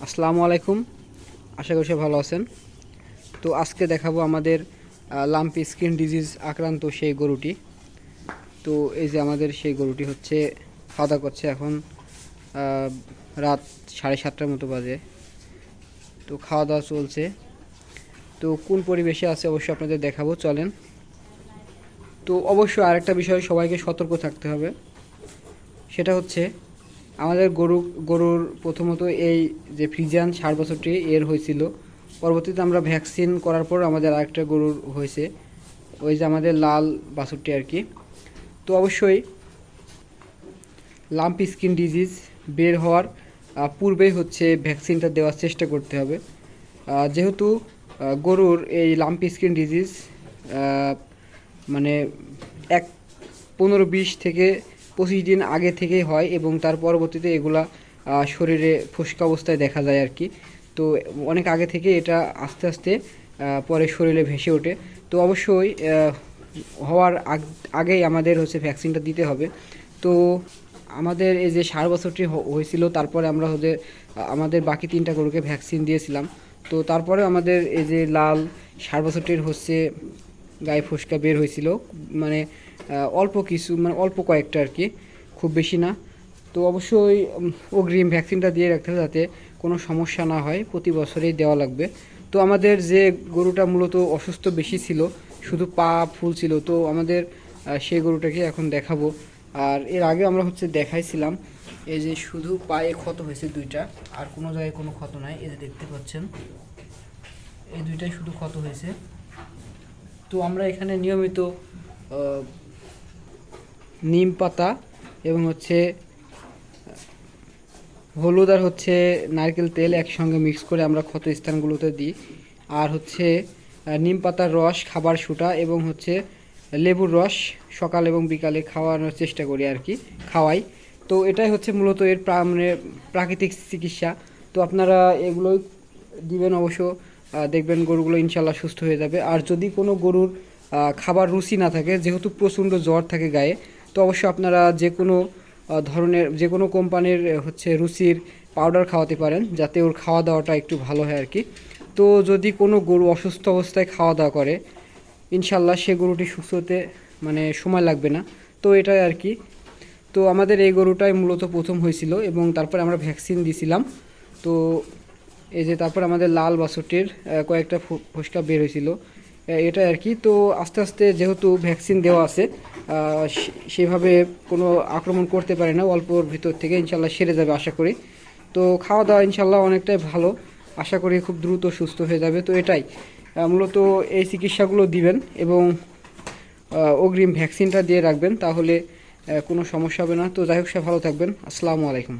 আসসালামু আলাইকুম। আশা করি সবাই ভালো আছেন। তো আজকে দেখাবো আমাদের লাম্পি স্কিন ডিজিজ আক্রান্ত সেই গরুটি। তো এই যে আমাদের সেই গরুটি হচ্ছে খাওয়া দাওয়া করছে। এখন রাত 7:30টার মতো বাজে। তো খাওয়া দাওয়া চলছে। তো কোন পরিবেশে আছে অবশ্যই আপনাদের দেখাবো, চলেন। তো অবশ্যই আরেকটা বিষয় সবাইকে সতর্ক থাকতে হবে, সেটা হচ্ছে আমাদের গরুর প্রথমত এই যে ফ্রিজিয়ান 60 বছরটি এর হয়েছিল। পরবর্তীতে আমরা ভ্যাকসিন করার পর আমাদের আরেকটা গরুর হয়েছে, ওই যে আমাদের লাল বাছুরটি আর কি। তো অবশ্যই লাম্পি স্কিন ডিজিজ বের হওয়ার পূর্বেই হচ্ছে ভ্যাকসিনটা দেওয়ার চেষ্টা করতে হবে। যেহেতু গরুর এই লাম্পি স্কিন ডিজিজ মানে এক 15-20 থেকে 25 দিন আগে থেকেই হয় এবং তার পরবর্তীতে এগুলা শরীরে ফোস্কা অবস্থায় দেখা যায় আর কি। তো অনেক আগে থেকে এটা আস্তে আস্তে পরে শরীরে ভেসে ওঠে। তো অবশ্যই হওয়ার আগেই আমাদের হচ্ছে ভ্যাকসিনটা দিতে হবে। তো আমাদের এই যে 60 বছরটি হয়েছিল, তারপরে আমরা হচ্ছে আমাদের বাকি 3টা গরুকে ভ্যাকসিন দিয়েছিলাম। তো তারপরে আমাদের এই যে লাল 60 বছরটির হচ্ছে গায়ে ফোস্কা বের হয়েছিল, মানে অল্প কিছু, মানে অল্প কয়েকটা আর কি, খুব বেশি না। তো অবশ্যই অগ্রিম ভ্যাকসিনটা দিয়ে রাখতে হবে যাতে কোনো সমস্যা না হয়, প্রতি বছরেই দেওয়া লাগবে। তো আমাদের যে গরুটা মূলত অসুস্থ বেশি ছিল, শুধু পা ফুল ছিল, তো আমাদের সেই গরুটাকে এখন দেখাবো। আর এর আগে আমরা হচ্ছে দেখাইছিলাম, এই যে শুধু পায়ে ক্ষত হয়েছে 2টা, আর কোনো জায়গায় কোনো ক্ষত নাই। এই যে দেখতে পাচ্ছেন, এই 2টাই শুধু ক্ষত হয়েছে। তো আমরা এখানে নিয়মিত নিম পাতা এবং হচ্ছে হলুদ আর হচ্ছে নারকেল তেল একসঙ্গে মিক্স করে আমরা ক্ষত স্থানগুলোতে দিই। আর হচ্ছে নিম পাতার রস, খাবার সোঁটা এবং হচ্ছে লেবুর রস সকাল এবং বিকালে খাওয়ানোর চেষ্টা করি আর কি, খাওয়াই। তো এটাই হচ্ছে মূলত এর মানে প্রাকৃতিক চিকিৎসা। তো আপনারা এগুলোই দিবেন অবশ্য, দেখবেন গরুগুলো ইনশাল্লাহ সুস্থ হয়ে যাবে। আর যদি কোনো গরুর খাবার রুচি না থাকে, যেহেতু প্রচণ্ড জ্বর থাকে গায়ে, তো অবশ্যই আপনারা যে কোনো ধরনের, যে কোনো কোম্পানির হচ্ছে রুচির পাউডার খাওয়াতে পারেন, যাতে ওর খাওয়া দাওয়াটা একটু ভালো হয় আর কি। তো যদি কোনো গরু অসুস্থ অবস্থায় খাওয়া দাওয়া করে, ইনশাল্লাহ সে গরুটি সুস্থ হতে মানে সময় লাগবে না। তো এটাই আর কি। তো আমাদের এই গরুটাই মূলত প্রথম হয়েছিল এবং তারপরে আমরা ভ্যাকসিন দিয়েছিলাম। তো এই যে তারপর আমাদের লাল বাছুরটির কয়েকটা ফোস্কা বের হয়েছিল, এটাই আর কি। তো আস্তে আস্তে যেহেতু ভ্যাকসিন দেওয়া আছে, সেভাবে কোনো আক্রমণ করতে পারে না, অল্পর ভিতর থেকে ইনশাল্লাহ সেরে যাবে আশা করি। তো খাওয়া দাওয়া ইনশাল্লাহ অনেকটাই ভালো, আশা করি খুব দ্রুত সুস্থ হয়ে যাবে। তো এটাই মূলত এই চিকিৎসাগুলো দিবেন এবং অগ্রিম ভ্যাকসিনটা দিয়ে রাখবেন, তাহলে কোনো সমস্যা হবে না। তো যাই হোক, সে ভালো থাকবেন। আসসালামু আলাইকুম।